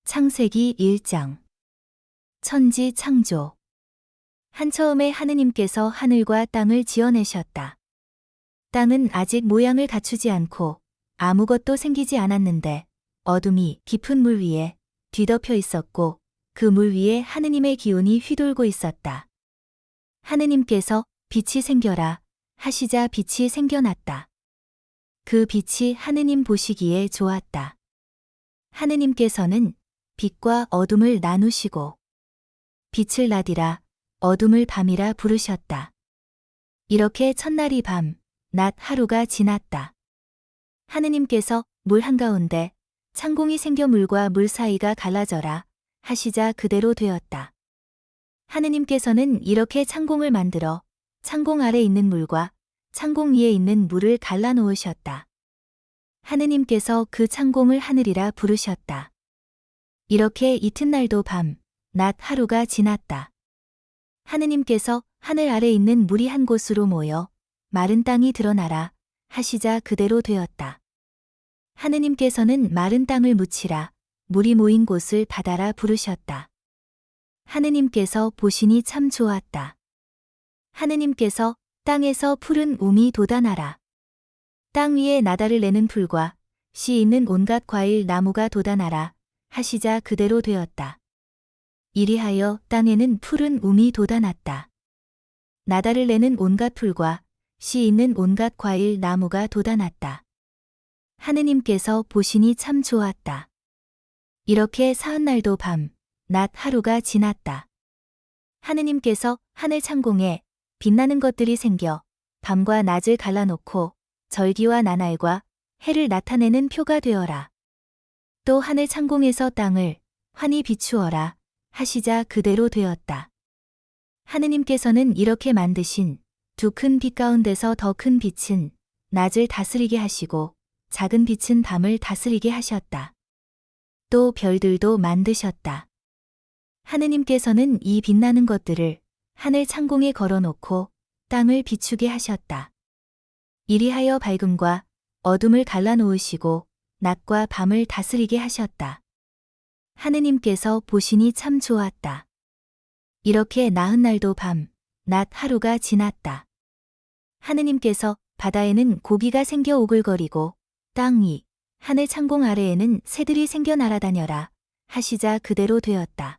창세기 1장. 천지 창조. 한처음에 하느님께서 하늘과 땅을 지어내셨다. 땅은 아직 모양을 갖추지 않고 아무것도 생기지 않았는데 어둠이 깊은 물 위에 뒤덮여 있었고 그 물 위에 하느님의 기운이 휘돌고 있었다. 하느님께서 빛이 생겨라 하시자 빛이 생겨났다. 그 빛이 하느님 보시기에 좋았다. 하느님께서는 빛과 어둠을 나누시고 빛을 낮이라 어둠을 밤이라 부르셨다. 이렇게 첫날이 밤, 낮 하루가 지났다. 하느님께서 물 한가운데 창공이 생겨 물과 물 사이가 갈라져라 하시자 그대로 되었다. 하느님께서는 이렇게 창공을 만들어 창공 아래 있는 물과 창공 위에 있는 물을 갈라 놓으셨다. 하느님께서 그 창공을 하늘이라 부르셨다. 이렇게 이튿날도 밤, 낮 하루가 지났다. 하느님께서 하늘 아래 있는 물이 한 곳으로 모여 마른 땅이 드러나라 하시자 그대로 되었다. 하느님께서는 마른 땅을 묻히라 물이 모인 곳을 바다라 부르셨다. 하느님께서 보시니 참 좋았다. 하느님께서 땅에서 푸른 우미 돋아나라. 땅 위에 나달을 내는 풀과 씨 있는 온갖 과일 나무가 돋아나라 하시자 그대로 되었다. 이리하여 땅에는 푸른 우미 돋아났다. 나달을 내는 온갖 풀과 씨 있는 온갖 과일 나무가 돋아났다. 하느님께서 보시니 참 좋았다. 이렇게 사흔날도 밤, 낮 하루가 지났다. 하느님께서 하늘 창공에 빛나는 것들이 생겨 밤과 낮을 갈라놓고 절기와 나날과 해를 나타내는 표가 되어라. 또 하늘 창공에서 땅을 환히 비추어라 하시자 그대로 되었다. 하느님께서는 이렇게 만드신 두 큰 빛 가운데서 더 큰 빛은 낮을 다스리게 하시고 작은 빛은 밤을 다스리게 하셨다. 또 별들도 만드셨다. 하느님께서는 이 빛나는 것들을 하늘 창공에 걸어놓고 땅을 비추게 하셨다. 이리하여 밝음과 어둠을 갈라놓으시고 낮과 밤을 다스리게 하셨다. 하느님께서 보시니 참 좋았다. 이렇게 나흔날도 밤, 낮 하루가 지났다. 하느님께서 바다에는 고기가 생겨 오글거리고 땅 위, 하늘 창공 아래에는 새들이 생겨 날아다녀라 하시자 그대로 되었다.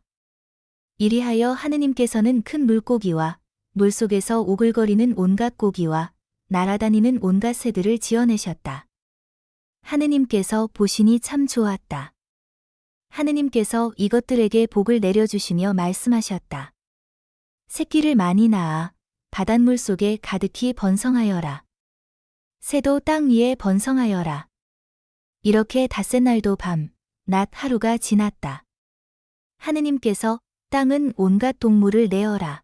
이리하여 하느님께서는 큰 물고기와 물속에서 오글거리는 온갖 고기와 날아다니는 온갖 새들을 지어내셨다. 하느님께서 보시니 참 좋았다. 하느님께서 이것들에게 복을 내려주시며 말씀하셨다. 새끼를 많이 낳아 바닷물 속에 가득히 번성하여라. 새도 땅 위에 번성하여라. 이렇게 닷새 날도 밤, 낮 하루가 지났다. 하느님께서 땅은 온갖 동물을 내어라.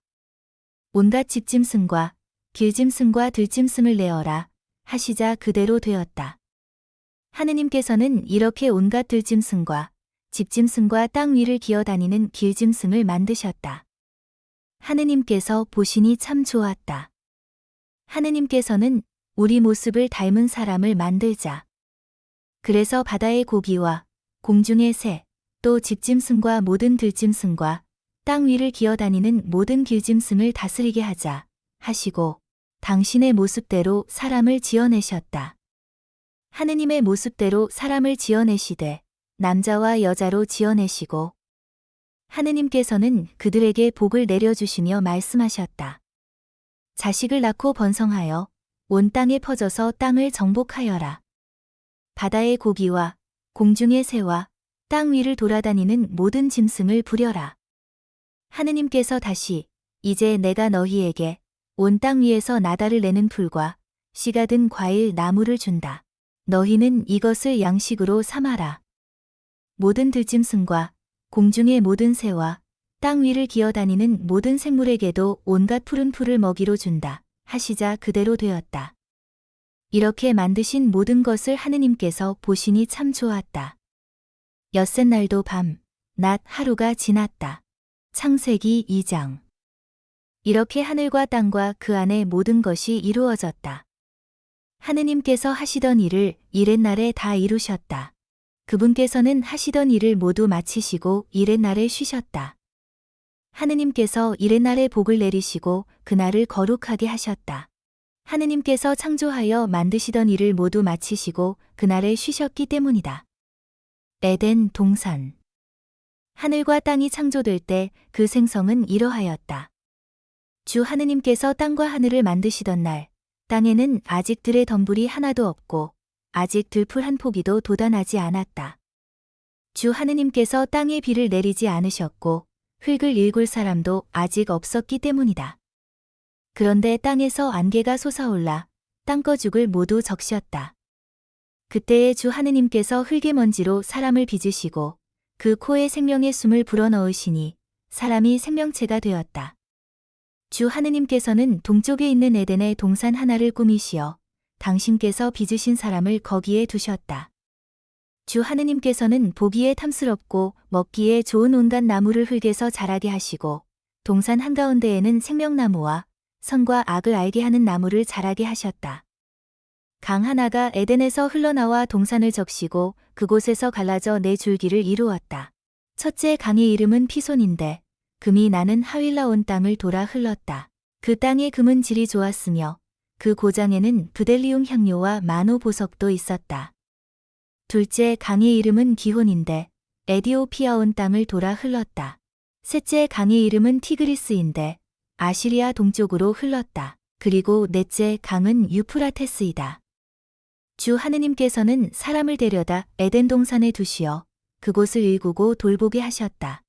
온갖 집짐승과 길짐승과 들짐승을 내어라 하시자 그대로 되었다. 하느님께서는 이렇게 온갖 들짐승과 집짐승과 땅 위를 기어다니는 길짐승을 만드셨다. 하느님께서 보시니 참 좋았다. 하느님께서는 우리 모습을 닮은 사람을 만들자. 그래서 바다의 고기와 공중의 새, 또 집짐승과 모든 들짐승과 땅 위를 기어다니는 모든 길짐승을 다스리게 하자 하시고 당신의 모습대로 사람을 지어내셨다. 하느님의 모습대로 사람을 지어내시되 남자와 여자로 지어내시고 하느님께서는 그들에게 복을 내려주시며 말씀하셨다. 자식을 낳고 번성하여 온 땅에 퍼져서 땅을 정복하여라. 바다의 고기와 공중의 새와 땅 위를 돌아다니는 모든 짐승을 부려라. 하느님께서 다시 이제 내가 너희에게 온 땅 위에서 나달을 내는 풀과 씨가 든 과일 나무를 준다. 너희는 이것을 양식으로 삼아라. 모든 들짐승과 공중의 모든 새와 땅 위를 기어다니는 모든 생물에게도 온갖 푸른 풀을 먹이로 준다 하시자 그대로 되었다. 이렇게 만드신 모든 것을 하느님께서 보시니 참 좋았다. 엿새 날도 밤, 낮 하루가 지났다. 창세기 2장. 이렇게 하늘과 땅과 그 안의 모든 것이 이루어졌다. 하느님께서 하시던 일을 이렛날에 다 이루셨다. 그분께서는 하시던 일을 모두 마치시고 일의 날에 쉬셨다. 하느님께서 일의 날에 복을 내리시고 그날을 거룩하게 하셨다. 하느님께서 창조하여 만드시던 일을 모두 마치시고 그날에 쉬셨기 때문이다. 에덴 동산. 하늘과 땅이 창조될 때 그 생성은 이러하였다. 주 하느님께서 땅과 하늘을 만드시던 날, 땅에는 아직 들의 덤불이 하나도 없고 아직 들풀 한 포기도 돋아나지 않았다. 주 하느님께서 땅에 비를 내리지 않으셨고 흙을 일굴 사람도 아직 없었기 때문이다. 그런데 땅에서 안개가 솟아올라 땅거죽을 모두 적셨다. 그때에 주 하느님께서 흙의 먼지로 사람을 빚으시고 그 코에 생명의 숨을 불어넣으시니 사람이 생명체가 되었다. 주 하느님께서는 동쪽에 있는 에덴의 동산 하나를 꾸미시어 당신께서 빚으신 사람을 거기에 두셨다. 주 하느님께서는 보기에 탐스럽고 먹기에 좋은 온갖 나무를 흙에서 자라게 하시고 동산 한가운데에는 생명나무와 선과 악을 알게 하는 나무를 자라게 하셨다. 강 하나가 에덴에서 흘러나와 동산을 적시고 그곳에서 갈라져 네 줄기를 이루었다. 첫째 강의 이름은 피손인데 금이 나는 하윌라 온 땅을 돌아 흘렀다. 그 땅의 금은 질이 좋았으며 그 고장에는 브델리움 향료와 마노 보석도 있었다. 둘째 강의 이름은 기혼인데 에디오피아 온 땅을 돌아 흘렀다. 셋째 강의 이름은 티그리스인데 아시리아 동쪽으로 흘렀다. 그리고 넷째 강은 유프라테스이다. 주 하느님께서는 사람을 데려다 에덴 동산에 두시어 그곳을 일구고 돌보게 하셨다.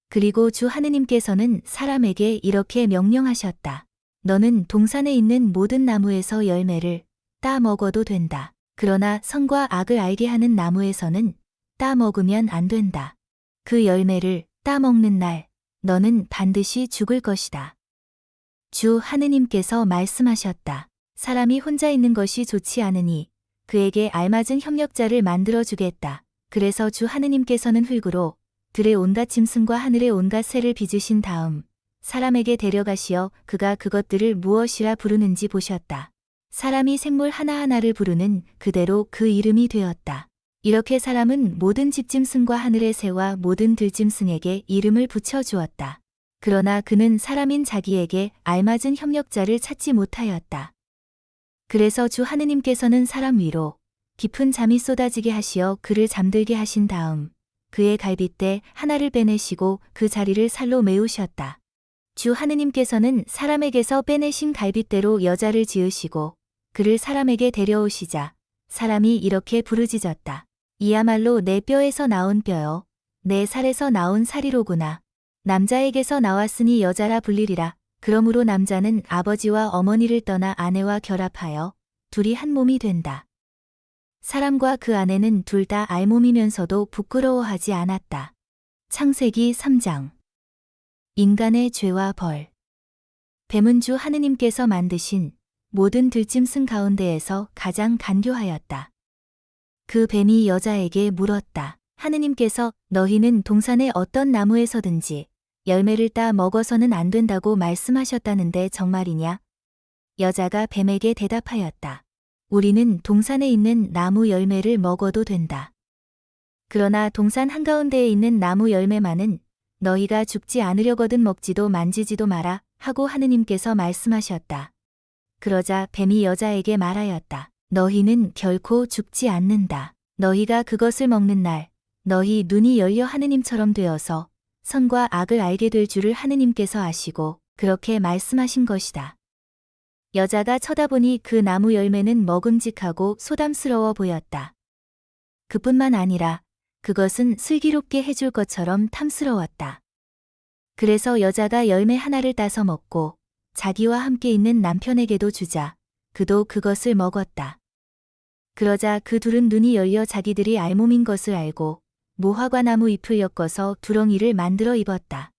그리고 주 하느님께서는 사람에게 이렇게 명령하셨다. 너는 동산에 있는 모든 나무에서 열매를 따 먹어도 된다. 그러나 선과 악을 알게 하는 나무에서는 따 먹으면 안 된다. 그 열매를 따 먹는 날 너는 반드시 죽을 것이다. 주 하느님께서 말씀하셨다. 사람이 혼자 있는 것이 좋지 않으니 그에게 알맞은 협력자를 만들어 주겠다. 그래서 주 하느님께서는 흙으로 들의 온갖 짐승과 하늘의 온갖 새를 빚으신 다음 사람에게 데려가시어 그가 그것들을 무엇이라 부르는지 보셨다. 사람이 생물 하나하나를 부르는 그대로 그 이름이 되었다. 이렇게 사람은 모든 집짐승과 하늘의 새와 모든 들짐승에게 이름을 붙여주었다. 그러나 그는 사람인 자기에게 알맞은 협력자를 찾지 못하였다. 그래서 주 하느님께서는 사람 위로 깊은 잠이 쏟아지게 하시어 그를 잠들게 하신 다음 그의 갈빗대 하나를 빼내시고 그 자리를 살로 메우셨다. 주 하느님께서는 사람에게서 빼내신 갈빗대로 여자를 지으시고 그를 사람에게 데려오시자 사람이 이렇게 부르짖었다. 이야말로 내 뼈에서 나온 뼈요 내 살에서 나온 살이로구나. 남자에게서 나왔으니 여자라 불리리라. 그러므로 남자는 아버지와 어머니를 떠나 아내와 결합하여 둘이 한 몸이 된다. 사람과 그 아내는 둘 다 알몸이면서도 부끄러워하지 않았다. 창세기 3장. 인간의 죄와 벌. 뱀은 주 하느님께서 만드신 모든 들짐승 가운데에서 가장 간교하였다. 그 뱀이 여자에게 물었다. 하느님께서 너희는 동산의 어떤 나무에서든지 열매를 따 먹어서는 안 된다고 말씀하셨다는데 정말이냐? 여자가 뱀에게 대답하였다. 우리는 동산에 있는 나무 열매를 먹어도 된다. 그러나 동산 한가운데에 있는 나무 열매만은 너희가 죽지 않으려거든 먹지도 만지지도 마라 하고 하느님께서 말씀하셨다. 그러자 뱀이 여자에게 말하였다. 너희는 결코 죽지 않는다. 너희가 그것을 먹는 날 너희 눈이 열려 하느님처럼 되어서 선과 악을 알게 될 줄을 하느님께서 아시고 그렇게 말씀하신 것이다. 여자가 쳐다보니 그 나무 열매는 먹음직하고 소담스러워 보였다. 그뿐만 아니라 그것은 슬기롭게 해줄 것처럼 탐스러웠다. 그래서 여자가 열매 하나를 따서 먹고 자기와 함께 있는 남편에게도 주자 그도 그것을 먹었다. 그러자 그 둘은 눈이 열려 자기들이 알몸인 것을 알고 무화과 나무 잎을 엮어서 두렁이를 만들어 입었다.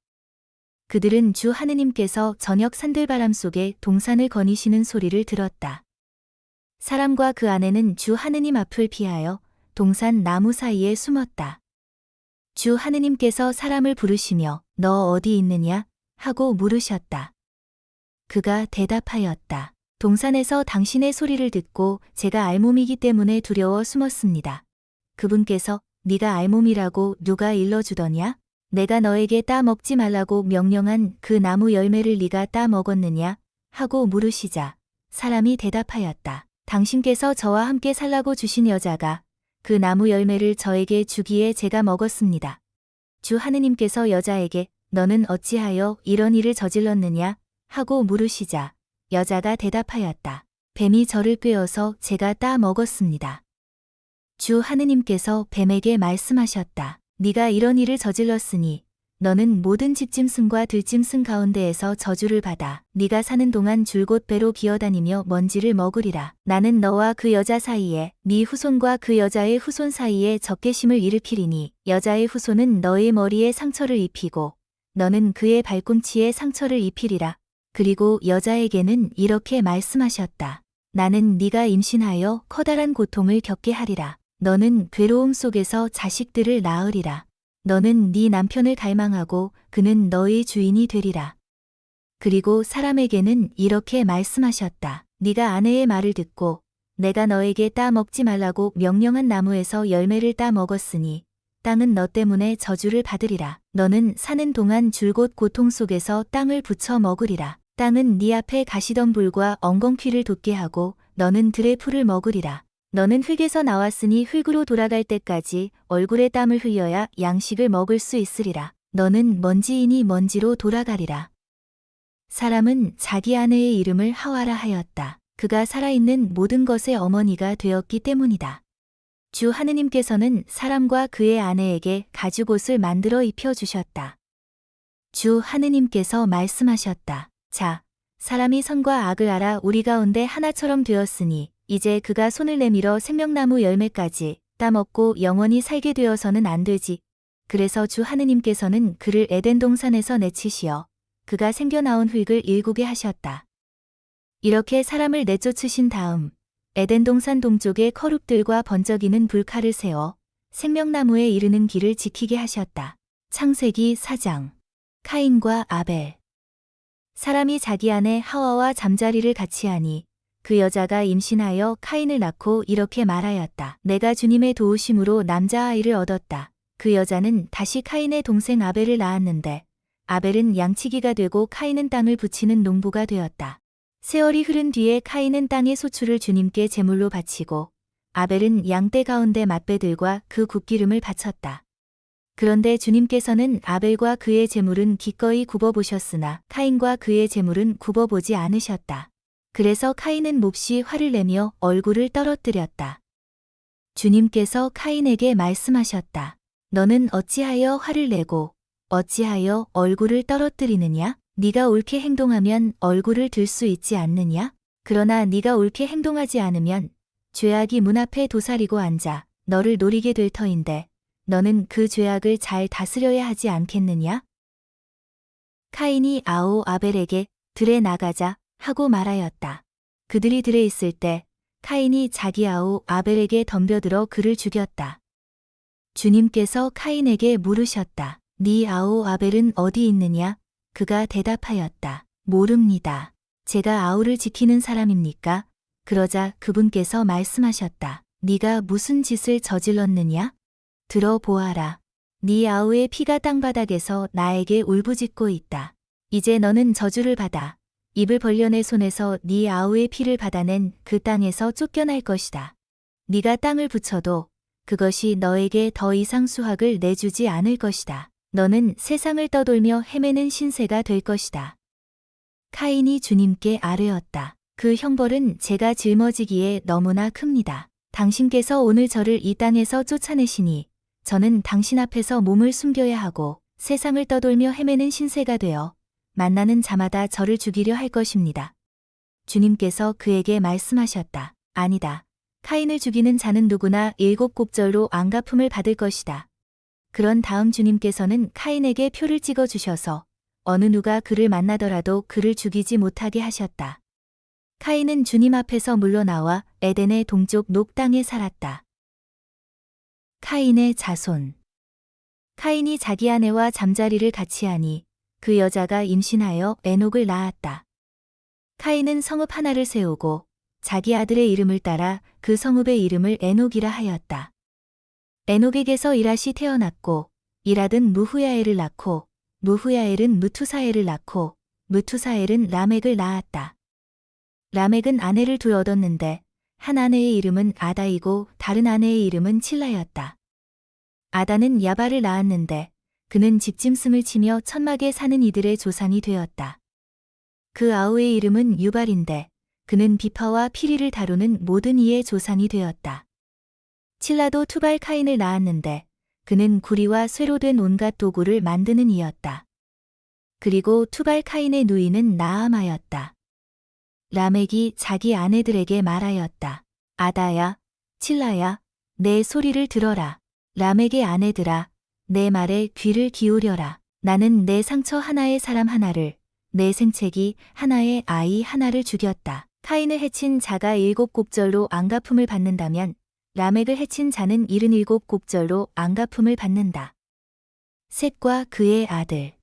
그들은 주 하느님께서 저녁 산들바람 속에 동산을 거니시는 소리를 들었다. 사람과 그 아내는 주 하느님 앞을 피하여 동산 나무 사이에 숨었다. 주 하느님께서 사람을 부르시며 너 어디 있느냐? 하고 물으셨다. 그가 대답하였다. 동산에서 당신의 소리를 듣고 제가 알몸이기 때문에 두려워 숨었습니다. 그분께서 네가 알몸이라고 누가 일러주더냐? 내가 너에게 따 먹지 말라고 명령한 그 나무 열매를 네가 따 먹었느냐? 하고 물으시자 사람이 대답하였다. 당신께서 저와 함께 살라고 주신 여자가 그 나무 열매를 저에게 주기에 제가 먹었습니다. 주 하느님께서 여자에게 너는 어찌하여 이런 일을 저질렀느냐? 하고 물으시자 여자가 대답하였다. 뱀이 저를 꿰어서 제가 따 먹었습니다. 주 하느님께서 뱀에게 말씀하셨다. 네가 이런 일을 저질렀으니 너는 모든 집짐승과 들짐승 가운데에서 저주를 받아 네가 사는 동안 줄곧 배로 기어다니며 먼지를 먹으리라. 나는 너와 그 여자 사이에 네 후손과 그 여자의 후손 사이에 적개심을 일으키리니 여자의 후손은 너의 머리에 상처를 입히고 너는 그의 발꿈치에 상처를 입히리라. 그리고 여자에게는 이렇게 말씀하셨다. 나는 네가 임신하여 커다란 고통을 겪게 하리라. 너는 괴로움 속에서 자식들을 낳으리라. 너는 네 남편을 갈망하고 그는 너의 주인이 되리라. 그리고 사람에게는 이렇게 말씀하셨다. 네가 아내의 말을 듣고 내가 너에게 따 먹지 말라고 명령한 나무에서 열매를 따 먹었으니 땅은 너 때문에 저주를 받으리라. 너는 사는 동안 줄곧 고통 속에서 땅을 부쳐 먹으리라. 땅은 네 앞에 가시덤불과 엉겅퀴를 돋게 하고 너는 들의 풀을 먹으리라. 너는 흙에서 나왔으니 흙으로 돌아갈 때까지 얼굴에 땀을 흘려야 양식을 먹을 수 있으리라. 너는 먼지이니 먼지로 돌아가리라. 사람은 자기 아내의 이름을 하와라 하였다. 그가 살아있는 모든 것의 어머니가 되었기 때문이다. 주 하느님께서는 사람과 그의 아내에게 가죽옷을 만들어 입혀주셨다. 주 하느님께서 말씀하셨다. 자, 사람이 선과 악을 알아 우리 가운데 하나처럼 되었으니 이제 그가 손을 내밀어 생명나무 열매까지 따먹고 영원히 살게 되어서는 안 되지. 그래서 주 하느님께서는 그를 에덴 동산에서 내치시어 그가 생겨나온 흙을 일구게 하셨다. 이렇게 사람을 내쫓으신 다음 에덴 동산 동쪽에 커룹들과 번쩍이는 불칼을 세워 생명나무에 이르는 길을 지키게 하셨다. 창세기 4장. 카인과 아벨. 사람이 자기 아내 하와와 잠자리를 같이 하니 그 여자가 임신하여 카인을 낳고 이렇게 말하였다. 내가 주님의 도우심으로 남자아이를 얻었다. 그 여자는 다시 카인의 동생 아벨을 낳았는데 아벨은 양치기가 되고 카인은 땅을 부치는 농부가 되었다. 세월이 흐른 뒤에 카인은 땅의 소출을 주님께 제물로 바치고 아벨은 양떼 가운데 맏배들과 그 굽기름을 바쳤다. 그런데 주님께서는 아벨과 그의 제물은 기꺼이 굽어보셨으나 카인과 그의 제물은 굽어보지 않으셨다. 그래서 카인은 몹시 화를 내며 얼굴을 떨어뜨렸다. 주님께서 카인에게 말씀하셨다. 너는 어찌하여 화를 내고 어찌하여 얼굴을 떨어뜨리느냐? 네가 옳게 행동하면 얼굴을 들 수 있지 않느냐? 그러나 네가 옳게 행동하지 않으면 죄악이 문 앞에 도사리고 앉아 너를 노리게 될 터인데 너는 그 죄악을 잘 다스려야 하지 않겠느냐? 카인이 아우 아벨에게 들에 나가자 하고 말하였다. 그들이 들에 있을 때 카인이 자기 아우 아벨에게 덤벼들어 그를 죽였다. 주님께서 카인에게 물으셨다. 네 아우 아벨은 어디 있느냐? 그가 대답하였다. 모릅니다. 제가 아우를 지키는 사람입니까? 그러자 그분께서 말씀하셨다. 네가 무슨 짓을 저질렀느냐? 들어보아라. 네 아우의 피가 땅바닥에서 나에게 울부짖고 있다. 이제 너는 저주를 받아 입을 벌려 내 손에서 네 아우의 피를 받아낸 그 땅에서 쫓겨날 것이다. 네가 땅을 붙여도 그것이 너에게 더 이상 수확을 내주지 않을 것이다. 너는 세상을 떠돌며 헤매는 신세가 될 것이다. 카인이 주님께 아뢰었다. 그 형벌은 제가 짊어지기에 너무나 큽니다. 당신께서 오늘 저를 이 땅에서 쫓아내시니 저는 당신 앞에서 몸을 숨겨야 하고 세상을 떠돌며 헤매는 신세가 되어 만나는 자마다 저를 죽이려 할 것입니다. 주님께서 그에게 말씀하셨다. 아니다. 카인을 죽이는 자는 누구나 7곱절로 앙가품을 받을 것이다. 그런 다음 주님께서는 카인에게 표를 찍어 주셔서 어느 누가 그를 만나더라도 그를 죽이지 못하게 하셨다. 카인은 주님 앞에서 물러나와 에덴의 동쪽 녹 땅에 살았다. 카인의 자손. 카인이 자기 아내와 잠자리를 같이 하니 그 여자가 임신하여 에녹을 낳았다. 카인은 성읍 하나를 세우고 자기 아들의 이름을 따라 그 성읍의 이름을 에녹이라 하였다. 에녹에게서 이랏이 태어났고 이랏은 무후야엘을 낳고 무후야엘은 무투사엘을 낳고 무투사엘은 라멕을 낳았다. 라멕은 아내를 둘 얻었는데 한 아내의 이름은 아다이고 다른 아내의 이름은 칠라였다. 아다는 야발을 낳았는데 그는 집짐승을 치며 천막에 사는 이들의 조상이 되었다. 그 아우의 이름은 유발인데 그는 비파와 피리를 다루는 모든 이의 조상이 되었다. 칠라도 투발 카인을 낳았는데 그는 구리와 쇠로 된 온갖 도구를 만드는 이였다. 그리고 투발 카인의 누이는 나아마였다. 라멕이 자기 아내들에게 말하였다. 아다야, 칠라야, 내 소리를 들어라. 라멕의 아내들아, 내 말에 귀를 기울여라. 나는 내 상처 하나의 사람 하나를, 내 생채기 하나의 아이 하나를 죽였다. 카인을 해친 자가 7곡절로 앙가품을 받는다면 라멕을 해친 자는 77곡절로 앙가품을 받는다. 셋과 그의 아들.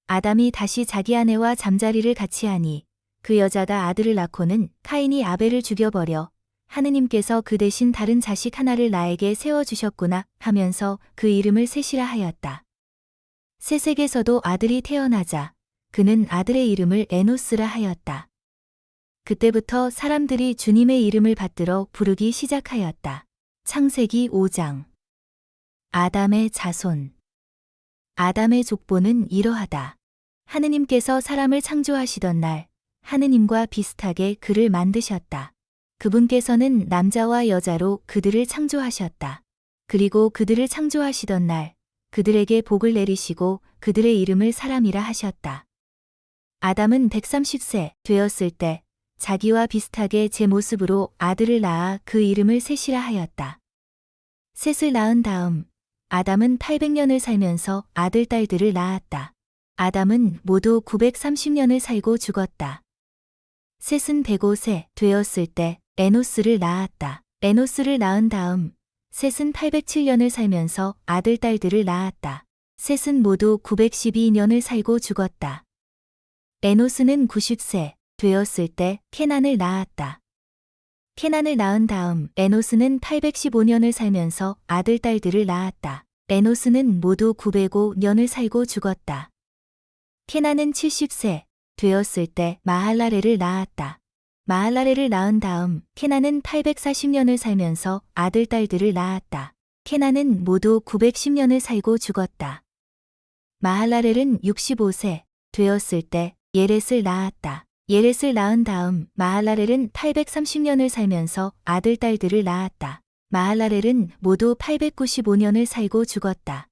아담이 다시 자기 아내와 잠자리를 같이 하니 그 여자가 아들을 낳고는 카인이 아벨을 죽여버려 하느님께서 그 대신 다른 자식 하나를 나에게 세워주셨구나 하면서 그 이름을 셋이라 하였다. 셋에게서도 아들이 태어나자 그는 아들의 이름을 에노스라 하였다. 그때부터 사람들이 주님의 이름을 받들어 부르기 시작하였다. 창세기 5장. 아담의 자손. 아담의 족보는 이러하다. 하느님께서 사람을 창조하시던 날 하느님과 비슷하게 그를 만드셨다. 그분께서는 남자와 여자로 그들을 창조하셨다. 그리고 그들을 창조하시던 날 그들에게 복을 내리시고 그들의 이름을 사람이라 하셨다. 아담은 130세 되었을 때 자기와 비슷하게 제 모습으로 아들을 낳아 그 이름을 셋이라 하였다. 셋을 낳은 다음 아담은 800년을 살면서 아들, 딸들을 낳았다. 아담은 모두 930년을 살고 죽었다. 셋은 105세 되었을 때 에노스를 낳았다. 에노스를 낳은 다음 셋은 807년을 살면서 아들, 딸들을 낳았다. 셋은 모두 912년을 살고 죽었다. 에노스는 90세 되었을 때 케난을 낳았다. 케난을 낳은 다음 에노스는 815년을 살면서 아들, 딸들을 낳았다. 에노스는 모두 905년을 살고 죽었다. 케난은 70세 되었을 때 마할라레를 낳았다. 마할라레를 낳은 다음 케난은 840년을 살면서 아들, 딸들을 낳았다. 케난은 모두 910년을 살고 죽었다. 마할라렐은 65세 되었을 때 예렛을 낳았다. 예렛을 낳은 다음 마할라렐은 830년을 살면서 아들, 딸들을 낳았다. 마할라렐은 모두 895년을 살고 죽었다.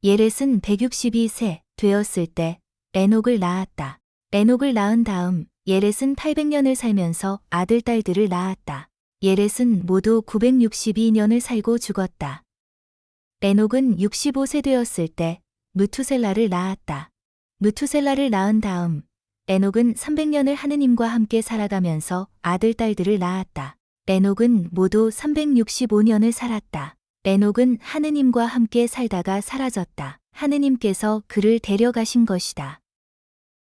예렛은 162세 되었을 때 에녹을 낳았다. 에녹을 낳은 다음 예렛은 800년을 살면서 아들, 딸들을 낳았다. 예렛은 모두 962년을 살고 죽었다. 에녹은 65세 되었을 때 무투셀라를 낳았다. 무투셀라를 낳은 다음 에녹은 300년을 하느님과 함께 살아가면서 아들, 딸들을 낳았다. 에녹은 모두 365년을 살았다. 에녹은 하느님과 함께 살다가 사라졌다. 하느님께서 그를 데려가신 것이다.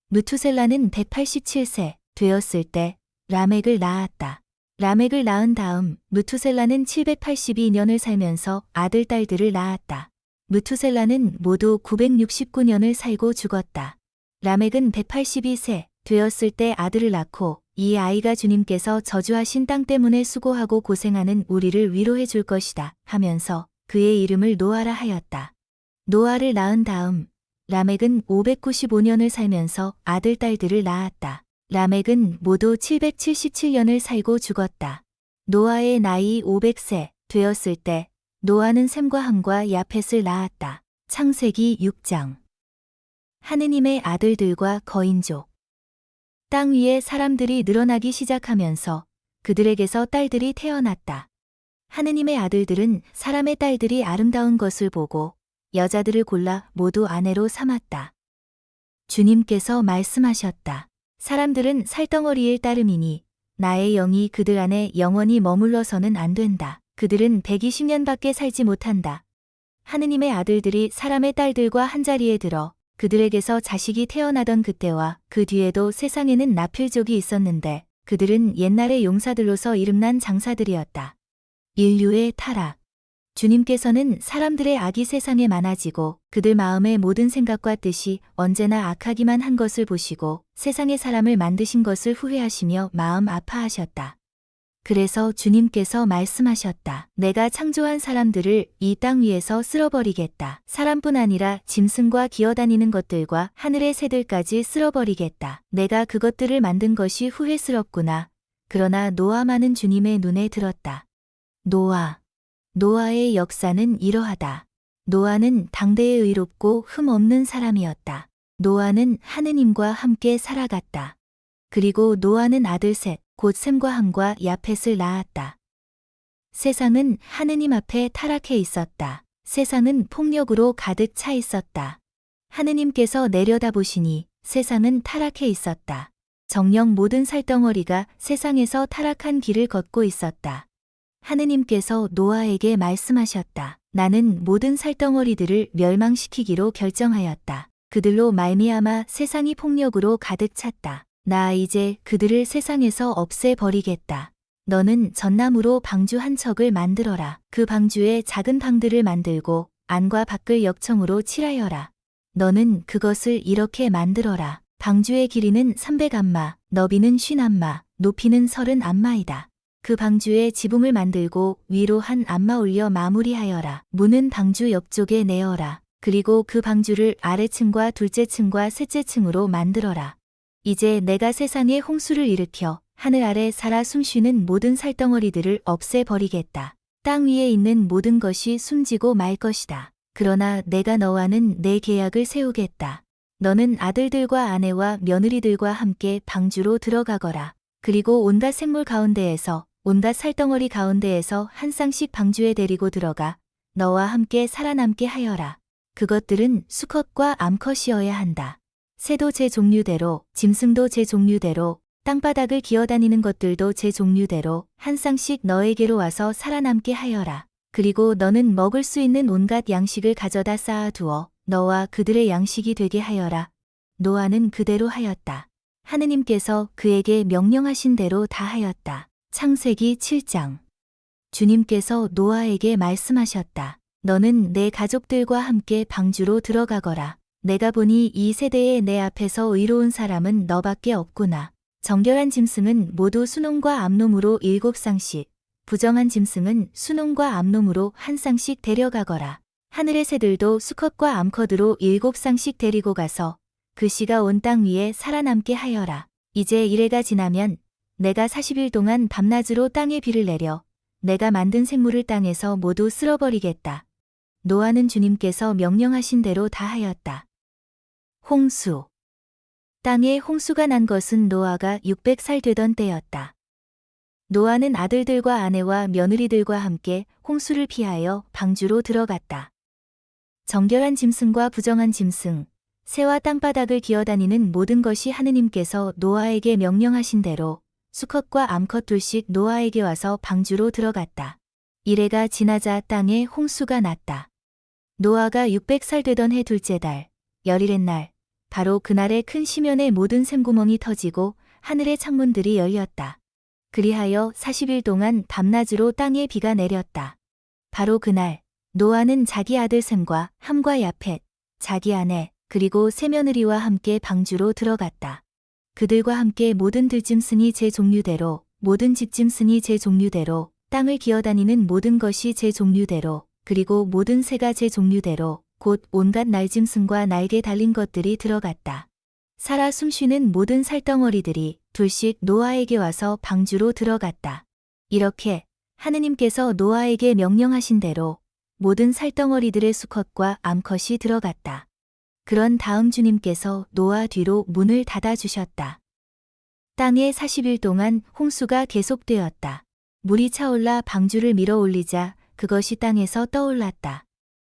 무투셀라는 187세 되었을 때 라멕을 낳았다. 라멕을 낳은 다음 무투셀라는 782년을 살면서 아들, 딸들을 낳았다. 무투셀라는 모두 969년을 살고 죽었다. 라멕은 182세 되었을 때 아들을 낳고 이 아이가 주님께서 저주하신 땅 때문에 수고하고 고생하는 우리를 위로해 줄 것이다 하면서 그의 이름을 노아라 하였다. 노아를 낳은 다음 라멕은 595년을 살면서 아들, 딸들을 낳았다. 라멕은 모두 777년을 살고 죽었다. 노아의 나이 500세 되었을 때 노아는 셈과 함과 야펫을 낳았다. 창세기 6장. 하느님의 아들들과 거인족. 땅 위에 사람들이 늘어나기 시작하면서 그들에게서 딸들이 태어났다. 하느님의 아들들은 사람의 딸들이 아름다운 것을 보고 여자들을 골라 모두 아내로 삼았다. 주님께서 말씀하셨다. 사람들은 살덩어리일 따름이니 나의 영이 그들 안에 영원히 머물러서는 안 된다. 그들은 120년밖에 살지 못한다. 하느님의 아들들이 사람의 딸들과 한자리에 들어 그들에게서 자식이 태어나던 그때와 그 뒤에도 세상에는 나필족이 있었는데 그들은 옛날의 용사들로서 이름난 장사들이었다. 인류의 타락. 주님께서는 사람들의 악이 세상에 많아지고 그들 마음의 모든 생각과 뜻이 언제나 악하기만 한 것을 보시고 세상의 사람을 만드신 것을 후회하시며 마음 아파하셨다. 그래서 주님께서 말씀하셨다. 내가 창조한 사람들을 이 땅 위에서 쓸어버리겠다. 사람뿐 아니라 짐승과 기어다니는 것들과 하늘의 새들까지 쓸어버리겠다. 내가 그것들을 만든 것이 후회스럽구나. 그러나 노아만은 주님의 눈에 들었다. 노아의 역사는 이러하다. 노아는 당대에 의롭고 흠 없는 사람이었다. 노아는 하느님과 함께 살아갔다. 그리고 노아는 아들 셋, 곧 셈과 함과 야펫을 낳았다. 세상은 하느님 앞에 타락해 있었다. 세상은 폭력으로 가득 차 있었다. 하느님께서 내려다보시니 세상은 타락해 있었다. 정녕 모든 살덩어리가 세상에서 타락한 길을 걷고 있었다. 하느님께서 노아에게 말씀하셨다. 나는 모든 살덩어리들을 멸망시키기로 결정하였다. 그들로 말미암아 세상이 폭력으로 가득 찼다. 나 이제 그들을 세상에서 없애버리겠다. 너는 전나무로 방주 한 척을 만들어라. 그 방주에 작은 방들을 만들고 안과 밖을 역청으로 칠하여라. 너는 그것을 이렇게 만들어라. 방주의 길이는 300안마, 너비는 50안마, 높이는 30안마이다. 그 방주에 지붕을 만들고 위로 한 안마 올려 마무리하여라. 문은 방주 옆쪽에 내어라. 그리고 그 방주를 아래층과 둘째 층과 셋째 층으로 만들어라. 이제 내가 세상에 홍수를 일으켜 하늘 아래 살아 숨쉬는 모든 살덩어리들을 없애버리겠다. 땅 위에 있는 모든 것이 숨지고 말 것이다. 그러나 내가 너와는 내 계약을 세우겠다. 너는 아들들과 아내와 며느리들과 함께 방주로 들어가거라. 그리고 온갖 생물 가운데에서 온갖 살덩어리 가운데에서 한 쌍씩 방주에 데리고 들어가 너와 함께 살아남게 하여라. 그것들은 수컷과 암컷이어야 한다. 새도 제 종류대로, 짐승도 제 종류대로, 땅바닥을 기어다니는 것들도 제 종류대로 한 쌍씩 너에게로 와서 살아남게 하여라. 그리고 너는 먹을 수 있는 온갖 양식을 가져다 쌓아두어 너와 그들의 양식이 되게 하여라. 노아는 그대로 하였다. 하느님께서 그에게 명령하신 대로 다 하였다. 창세기 7장. 주님께서 노아에게 말씀하셨다. 너는 내 가족들과 함께 방주로 들어가거라. 내가 보니 이 세대에 내 앞에서 의로운 사람은 너밖에 없구나. 정결한 짐승은 모두 순놈과 암놈으로 7쌍씩, 부정한 짐승은 순놈과 암놈으로 한 쌍씩 데려가거라. 하늘의 새들도 수컷과 암컷으로 7쌍씩 데리고 가서 그 씨가 온 땅 위에 살아남게 하여라. 이제 이래가 지나면 내가 40일 동안 밤낮으로 땅에 비를 내려 내가 만든 생물을 땅에서 모두 쓸어버리겠다. 노아는 주님께서 명령하신 대로 다 하였다. 홍수. 땅에 홍수가 난 것은 노아가 600살 되던 때였다. 노아는 아들들과 아내와 며느리들과 함께 홍수를 피하여 방주로 들어갔다. 정결한 짐승과 부정한 짐승, 새와 땅바닥을 기어다니는 모든 것이 하느님께서 노아에게 명령하신 대로 수컷과 암컷 둘씩 노아에게 와서 방주로 들어갔다. 이래가 지나자 땅에 홍수가 났다. 노아가 600살 되던 해 둘째 달, 열일의 날, 바로 그날에 큰 시면의 모든 샘구멍이 터지고 하늘의 창문들이 열렸다. 그리하여 40일 동안 밤낮으로 땅에 비가 내렸다. 바로 그날 노아는 자기 아들 셈과 함과 야펫, 자기 아내, 그리고 세 며느리와 함께 방주로 들어갔다. 그들과 함께 모든 들짐승이 제 종류대로, 모든 집짐승이 제 종류대로, 땅을 기어다니는 모든 것이 제 종류대로, 그리고 모든 새가 제 종류대로, 곧 온갖 날짐승과 날개 달린 것들이 들어갔다. 살아 숨쉬는 모든 살덩어리들이 둘씩 노아에게 와서 방주로 들어갔다. 이렇게 하느님께서 노아에게 명령하신 대로 모든 살덩어리들의 수컷과 암컷이 들어갔다. 그런 다음 주님께서 노아 뒤로 문을 닫아주셨다. 땅에 40일 동안 홍수가 계속되었다. 물이 차올라 방주를 밀어 올리자 그것이 땅에서 떠올랐다.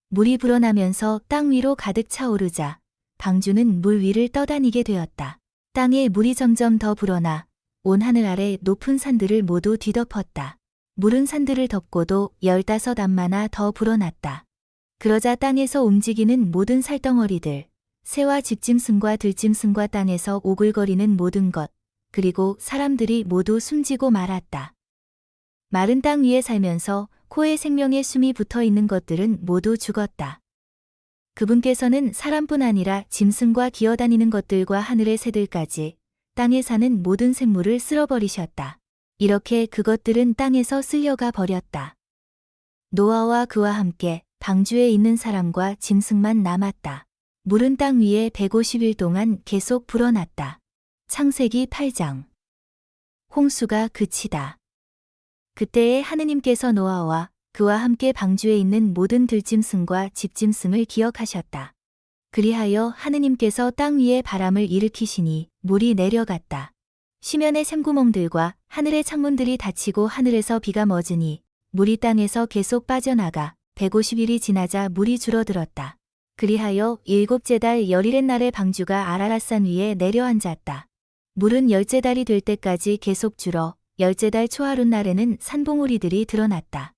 물이 불어나면서 땅 위로 가득 차오르자 방주는 물 위를 떠다니게 되었다. 땅에 물이 점점 더 불어나 온 하늘 아래 높은 산들을 모두 뒤덮었다. 물은 산들을 덮고도 15안마나 더 불어났다. 그러자 땅에서 움직이는 모든 살덩어리들, 새와 집짐승과 들짐승과 땅에서 오글거리는 모든 것, 그리고 사람들이 모두 숨지고 말았다. 마른 땅 위에 살면서 코에 생명의 숨이 붙어 있는 것들은 모두 죽었다. 그분께서는 사람뿐 아니라 짐승과 기어다니는 것들과 하늘의 새들까지 땅에 사는 모든 생물을 쓸어버리셨다. 이렇게 그것들은 땅에서 쓸려가 버렸다. 노아와 그와 함께 방주에 있는 사람과 짐승만 남았다. 물은 땅 위에 150일 동안 계속 불어났다. 창세기 8장. 홍수가 그치다. 그때에 하느님께서 노아와 그와 함께 방주에 있는 모든 들짐승과 집짐승을 기억하셨다. 그리하여 하느님께서 땅 위에 바람을 일으키시니 물이 내려갔다. 시면의 샘구멍들과 하늘의 창문들이 닫히고 하늘에서 비가 멎으니 물이 땅에서 계속 빠져나가 150일이 지나자 물이 줄어들었다. 그리하여 7째 달 10일의 날에 방주가 아라랏산 위에 내려앉았다. 물은 10째 달이 될 때까지 계속 줄어 10째 달 초하룻 날에는 산봉우리들이 드러났다.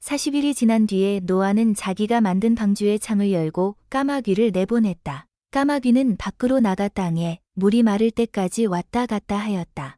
40일이 지난 뒤에 노아는 자기가 만든 방주의 창을 열고 까마귀를 내보냈다. 까마귀는 밖으로 나가 땅에 물이 마를 때까지 왔다 갔다 하였다.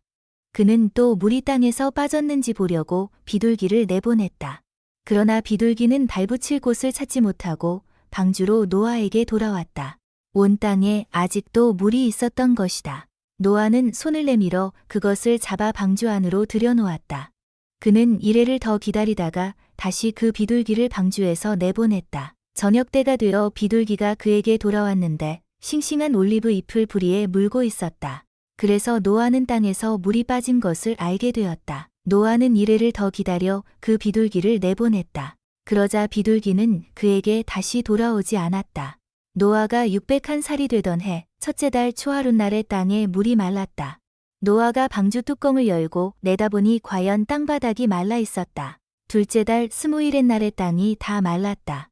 그는 또 물이 땅에서 빠졌는지 보려고 비둘기를 내보냈다. 그러나 비둘기는 발붙일 곳을 찾지 못하고 방주로 노아에게 돌아왔다. 온 땅에 아직도 물이 있었던 것이다. 노아는 손을 내밀어 그것을 잡아 방주 안으로 들여놓았다. 그는 이래를 더 기다리다가 다시 그 비둘기를 방주에서 내보냈다. 저녁때가 되어 비둘기가 그에게 돌아왔는데 싱싱한 올리브 잎을 부리에 물고 있었다. 그래서 노아는 땅에서 물이 빠진 것을 알게 되었다. 노아는 이래를 더 기다려 그 비둘기를 내보냈다. 그러자 비둘기는 그에게 다시 돌아오지 않았다. 노아가 601살이 되던 해 첫째 달 초하룻 날에 땅에 물이 말랐다. 노아가 방주 뚜껑을 열고 내다보니 과연 땅바닥이 말라 있었다. 둘째 달 20일의 날에 땅이 다 말랐다.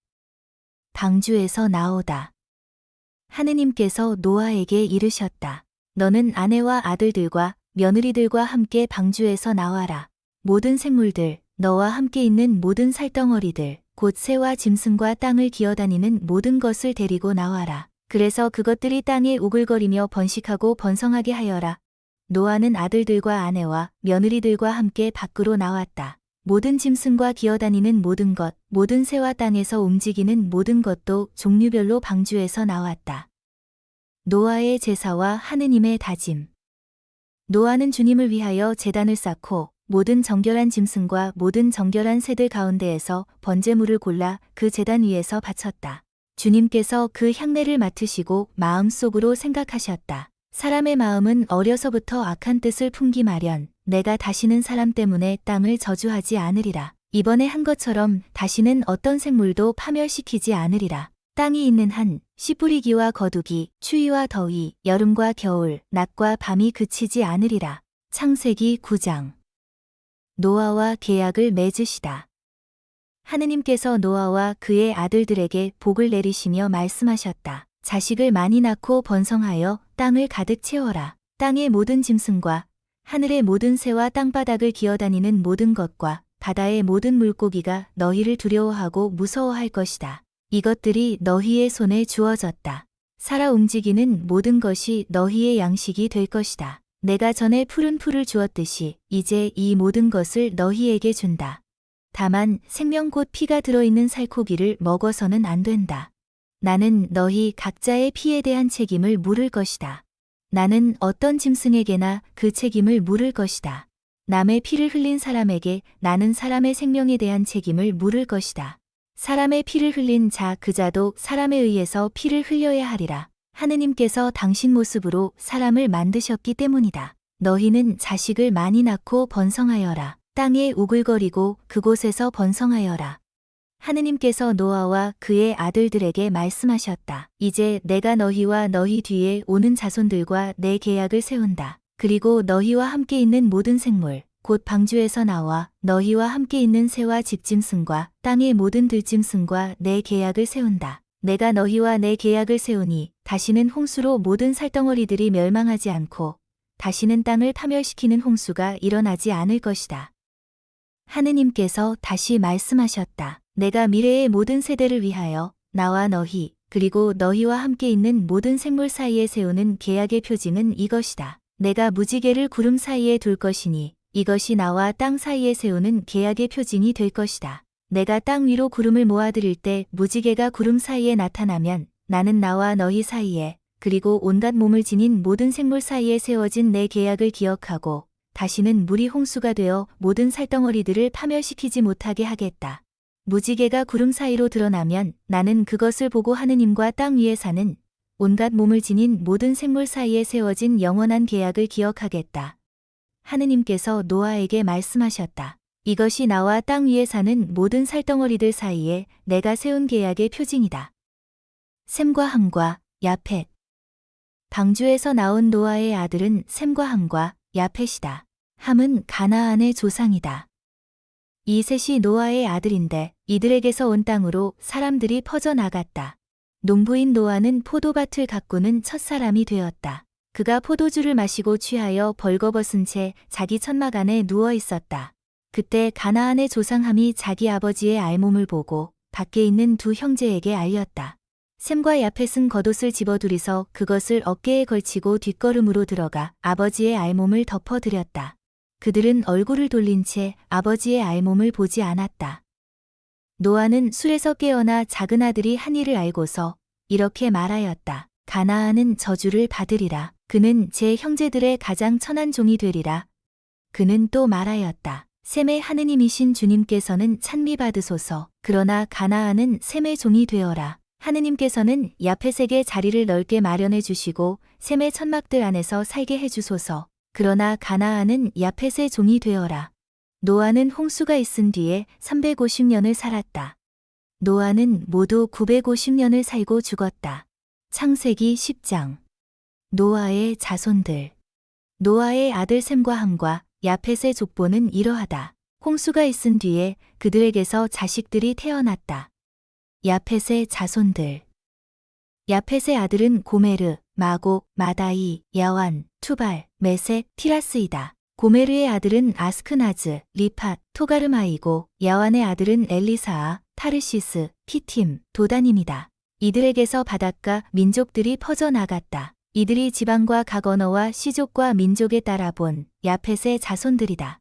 방주에서 나오다. 하느님께서 노아에게 이르셨다. 너는 아내와 아들들과 며느리들과 함께 방주에서 나와라. 모든 생물들, 너와 함께 있는 모든 살덩어리들, 곧 새와 짐승과 땅을 기어다니는 모든 것을 데리고 나와라. 그래서 그것들이 땅에 우글거리며 번식하고 번성하게 하여라. 노아는 아들들과 아내와 며느리들과 함께 밖으로 나왔다. 모든 짐승과 기어다니는 모든 것, 모든 새와 땅에서 움직이는 모든 것도 종류별로 방주에서 나왔다. 노아의 제사와 하느님의 다짐. 노아는 주님을 위하여 제단을 쌓고 모든 정결한 짐승과 모든 정결한 새들 가운데에서 번제물을 골라 그 제단 위에서 바쳤다. 주님께서 그 향내를 맡으시고 마음속으로 생각하셨다. 사람의 마음은 어려서부터 악한 뜻을 품기 마련. 내가 다시는 사람 때문에 땅을 저주하지 않으리라. 이번에 한 것처럼 다시는 어떤 생물도 파멸시키지 않으리라. 땅이 있는 한 씨 뿌리기와 거두기, 추위와 더위, 여름과 겨울, 낮과 밤이 그치지 않으리라. 창세기 9장. 노아와 계약을 맺으시다. 하느님께서 노아와 그의 아들들에게 복을 내리시며 말씀하셨다. 자식을 많이 낳고 번성하여 땅을 가득 채워라. 땅의 모든 짐승과 하늘의 모든 새와 땅바닥을 기어다니는 모든 것과 바다의 모든 물고기가 너희를 두려워하고 무서워할 것이다. 이것들이 너희의 손에 주어졌다. 살아 움직이는 모든 것이 너희의 양식이 될 것이다. 내가 전에 푸른 풀을 주었듯이 이제 이 모든 것을 너희에게 준다. 다만 생명 곧 피가 들어있는 살코기를 먹어서는 안 된다. 나는 너희 각자의 피에 대한 책임을 물을 것이다. 나는 어떤 짐승에게나 그 책임을 물을 것이다. 남의 피를 흘린 사람에게 나는 사람의 생명에 대한 책임을 물을 것이다. 사람의 피를 흘린 자 그 자도 사람에 의해서 피를 흘려야 하리라. 하느님께서 당신 모습으로 사람을 만드셨기 때문이다. 너희는 자식을 많이 낳고 번성하여라. 땅에 우글거리고 그곳에서 번성하여라. 하느님께서 노아와 그의 아들들에게 말씀하셨다. 이제 내가 너희와 너희 뒤에 오는 자손들과 내 계약을 세운다. 그리고 너희와 함께 있는 모든 생물, 곧 방주에서 나와 너희와 함께 있는 새와 집짐승과 땅의 모든 들짐승과 내 계약을 세운다. 내가 너희와 내 계약을 세우니 다시는 홍수로 모든 살덩어리들이 멸망하지 않고 다시는 땅을 파멸시키는 홍수가 일어나지 않을 것이다. 하느님께서 다시 말씀하셨다. 내가 미래의 모든 세대를 위하여 나와 너희 그리고 너희와 함께 있는 모든 생물 사이에 세우는 계약의 표징은 이것이다. 내가 무지개를 구름 사이에 둘 것이니 이것이 나와 땅 사이에 세우는 계약의 표징이 될 것이다. 내가 땅 위로 구름을 모아들일 때 무지개가 구름 사이에 나타나면 나는 나와 너희 사이에 그리고 온갖 몸을 지닌 모든 생물 사이에 세워진 내 계약을 기억하고 다시는 물이 홍수가 되어 모든 살덩어리들을 파멸시키지 못하게 하겠다. 무지개가 구름 사이로 드러나면 나는 그것을 보고 하느님과 땅 위에 사는 온갖 몸을 지닌 모든 생물 사이에 세워진 영원한 계약을 기억하겠다. 하느님께서 노아에게 말씀하셨다. 이것이 나와 땅 위에 사는 모든 살덩어리들 사이에 내가 세운 계약의 표징이다. 셈과 함과 야펫. 방주에서 나온 노아의 아들은 셈과 함과 야펫이다. 함은 가나안의 조상이다. 이 셋이 노아의 아들인데 이들에게서 온 땅으로 사람들이 퍼져나갔다. 농부인 노아는 포도밭을 가꾸는 첫사람이 되었다. 그가 포도주를 마시고 취하여 벌거벗은 채 자기 천막 안에 누워 있었다. 그때 가나안의 조상 함이 자기 아버지의 알몸을 보고 밖에 있는 두 형제에게 알렸다. 셈과 야펫은 겉옷을 집어들이서 그것을 어깨에 걸치고 뒷걸음으로 들어가 아버지의 알몸을 덮어드렸다. 그들은 얼굴을 돌린 채 아버지의 알몸을 보지 않았다. 노아는 술에서 깨어나 작은 아들이 한 일을 알고서 이렇게 말하였다. 가나안은 저주를 받으리라. 그는 제 형제들의 가장 천한 종이 되리라. 그는 또 말하였다. 셈의 하느님이신 주님께서는 찬미받으소서. 그러나 가나안은 셈의 종이 되어라. 하느님께서는 야펫에게 자리를 넓게 마련해 주시고 셈의 천막들 안에서 살게 해 주소서. 그러나 가나안은 야펫의 종이 되어라. 노아는 홍수가 있은 뒤에 350년을 살았다. 노아는 모두 950년을 살고 죽었다. 창세기 10장. 노아의 자손들. 노아의 아들 셈과 함과 야펫의 족보는 이러하다. 홍수가 있은 뒤에 그들에게서 자식들이 태어났다. 야펫의 자손들. 야펫의 아들은 고메르, 마고, 마다이, 야완, 투발, 메셋, 티라스이다. 고메르의 아들은 아스크나즈, 리팟, 토가르마이고 야완의 아들은 엘리사아, 타르시스, 키팀, 도다님이다. 이들에게서 바닷가 민족들이 퍼져나갔다. 이들이 지방과 각 언어와 시족과 민족에 따라 본 야펫의 자손들이다.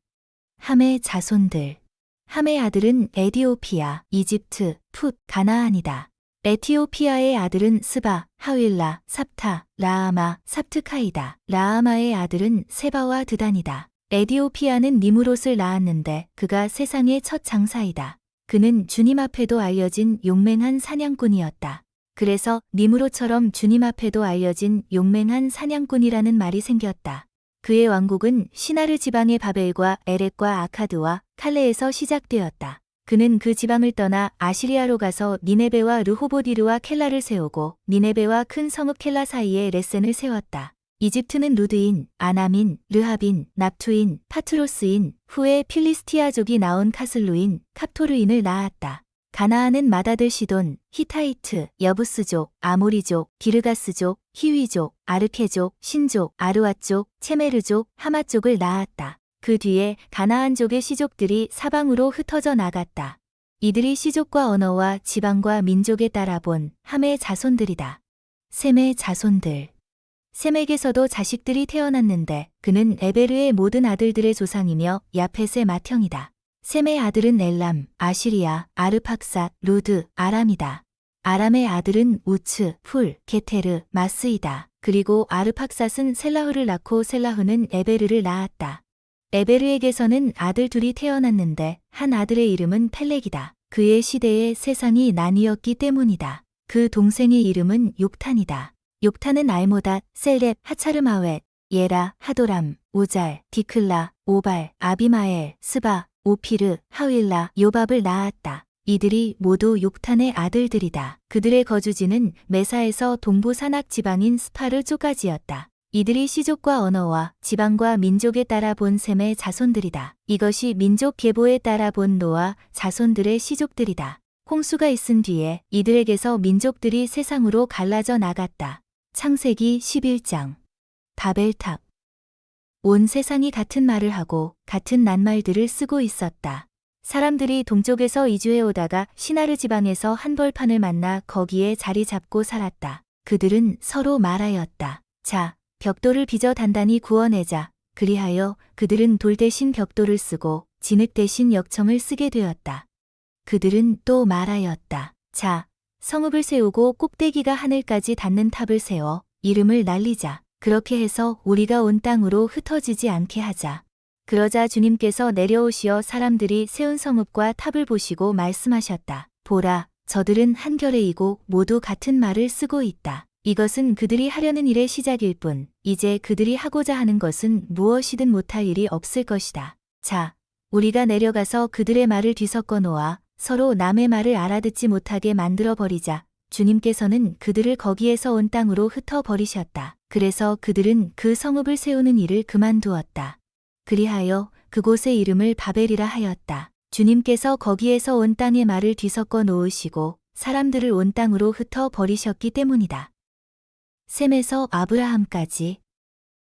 함의 자손들. 함의 아들은 에디오피아, 이집트, 풋, 가나안이다. 에티오피아의 아들은 스바, 하윌라, 삽타, 라아마, 삽트카이다. 라아마의 아들은 세바와 드단이다. 에디오피아는 니무롯을 낳았는데 그가 세상의 첫 장사이다. 그는 주님 앞에도 알려진 용맹한 사냥꾼이었다. 그래서 니무롯처럼 주님 앞에도 알려진 용맹한 사냥꾼이라는 말이 생겼다. 그의 왕국은 시나르 지방의 바벨과 에렉과 아카드와 칼레에서 시작되었다. 그는 그 지방을 떠나 아시리아로 가서 니네베와 르호보디르와 켈라를 세우고 니네베와 큰 성읍 켈라 사이에 레센을 세웠다. 이집트는 루드인, 아남인, 르합인, 납투인, 파트로스인, 후에 필리스티아족이 낳은 카슬루인, 캅토르인을 낳았다. 가나안은 맏아들 시돈, 히타이트, 여부스족, 아모리족, 기르가스족, 히위족, 아르케족, 신족, 아르왓족, 체메르족, 하마족을 낳았다. 그 뒤에 가나안족의 시족들이 사방으로 흩어져 나갔다. 이들이 시족과 언어와 지방과 민족에 따라 본 함의 자손들이다. 셈의 자손들. 셈에게서도 자식들이 태어났는데 그는 에베르의 모든 아들들의 조상이며 야펫의 맏형이다. 셈의 아들은 엘람, 아시리아, 아르팍삿, 루드, 아람이다. 아람의 아들은 우츠, 풀, 게테르, 마스이다. 그리고 아르팍삿은 셀라흐를 낳고 셀라흐는 에베르를 낳았다. 에베르에게서는 아들 둘이 태어났는데 한 아들의 이름은 펠렉이다. 그의 시대에 세상이 나뉘었기 때문이다. 그 동생의 이름은 욕탄이다. 욕탄은 알모닷, 셀렙, 하차르마웻, 예라, 하도람, 우잘, 디클라, 오발, 아비마엘, 스바, 오피르, 하윌라, 요밥을 낳았다. 이들이 모두 욕탄의 아들들이다. 그들의 거주지는 메사에서 동부 산악 지방인 스파르 쪽까지였다. 이들이 시족과 언어와 지방과 민족에 따라 본 셈의 자손들이다. 이것이 민족 계보에 따라 본 노아 자손들의 시족들이다. 홍수가 있은 뒤에 이들에게서 민족들이 세상으로 갈라져 나갔다. 창세기 11장. 바벨탑. 온 세상이 같은 말을 하고 같은 낱말들을 쓰고 있었다. 사람들이 동쪽에서 이주해 오다가 시나르 지방에서 한 벌판을 만나 거기에 자리 잡고 살았다. 그들은 서로 말하였다. 자, 벽돌을 빚어 단단히 구워내자. 그리하여 그들은 돌 대신 벽돌을 쓰고 진흙 대신 역청을 쓰게 되었다. 그들은 또 말하였다. 자, 성읍을 세우고 꼭대기가 하늘까지 닿는 탑을 세워 이름을 날리자. 그렇게 해서 우리가 온 땅으로 흩어지지 않게 하자. 그러자 주님께서 내려오시어 사람들이 세운 성읍과 탑을 보시고 말씀하셨다. 보라, 저들은 한결의이고 모두 같은 말을 쓰고 있다. 이것은 그들이 하려는 일의 시작일 뿐, 이제 그들이 하고자 하는 것은 무엇이든 못할 일이 없을 것이다. 자, 우리가 내려가서 그들의 말을 뒤섞어 놓아 서로 남의 말을 알아듣지 못하게 만들어 버리자. 주님께서는 그들을 거기에서 온 땅으로 흩어 버리셨다. 그래서 그들은 그 성읍을 세우는 일을 그만두었다. 그리하여 그곳의 이름을 바벨이라 하였다. 주님께서 거기에서 온 땅의 말을 뒤섞어 놓으시고 사람들을 온 땅으로 흩어 버리셨기 때문이다. 셈에서 아브라함까지.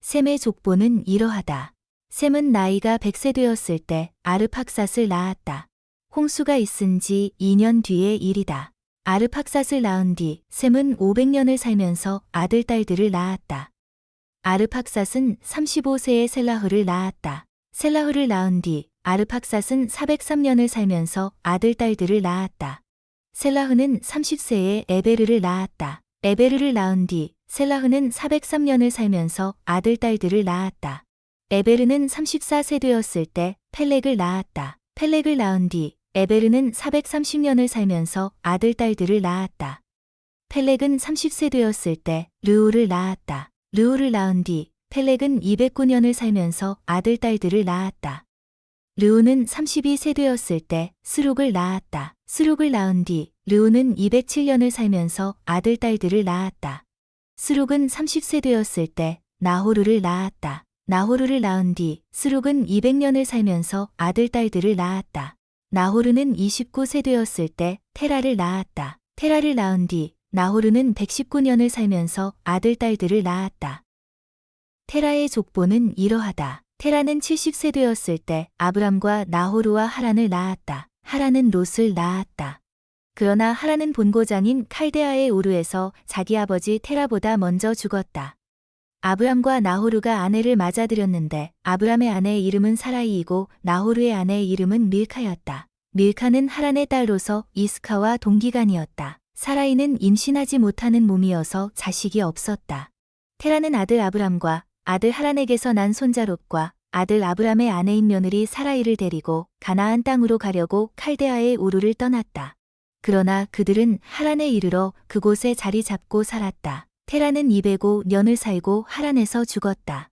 셈의 족보는 이러하다. 셈은 나이가 100세 되었을 때 아르팍삿을 낳았다. 홍수가 있은 지 2년 뒤의 일이다. 아르팍삿을 낳은 뒤 셈은 500년을 살면서 아들, 딸들을 낳았다. 아르팍삿은 35세에 셀라흐를 낳았다. 셀라흐를 낳은 뒤 아르팍삿은 403년을 살면서 아들, 딸들을 낳았다. 셀라흐는 30세에 에베르를 낳았다. 에베르를 낳은 뒤 셀라흐는 403년을 살면서 아들, 딸들을 낳았다. 에베르는 34세 되었을 때 펠렉을 낳았다. 펠렉을 낳은 뒤 에베르는 430년을 살면서 아들, 딸들을 낳았다. 펠렉은 30세 되었을 때 르우를 낳았다. 르우를 낳은 뒤 펠렉은 209년을 살면서 아들, 딸들을 낳았다. 르우는 32세 되었을 때 스룩을 낳았다. 스룩을 낳은 뒤 르우는 207년을 살면서 아들, 딸들을 낳았다. 스룩은 30세 되었을 때 나호르를 낳았다. 나호르를 낳은 뒤 스룩은 200년을 살면서 아들, 딸들을 낳았다. 나호르는 29세 되었을 때 테라를 낳았다. 테라를 낳은 뒤 나호르는 119년을 살면서 아들, 딸들을 낳았다. 테라의 족보는 이러하다. 테라는 70세 되었을 때 아브람과 나호르와 하란을 낳았다. 하란은 롯을 낳았다. 그러나 하란은 본고장인 칼데아의 우르에서 자기 아버지 테라보다 먼저 죽었다. 아브람과 나호르가 아내를 맞아들였는데 아브람의 아내의 이름은 사라이이고 나호르의 아내의 이름은 밀카였다. 밀카는 하란의 딸로서 이스카와 동기간이었다. 사라이는 임신하지 못하는 몸이어서 자식이 없었다. 테라는 아들 아브람과 아들 하란에게서 난 손자 롯과 아들 아브람의 아내인 며느리 사라이를 데리고 가나안 땅으로 가려고 칼데아의 우르를 떠났다. 그러나 그들은 하란에 이르러 그곳에 자리 잡고 살았다. 테라는 205년을 살고 하란에서 죽었다.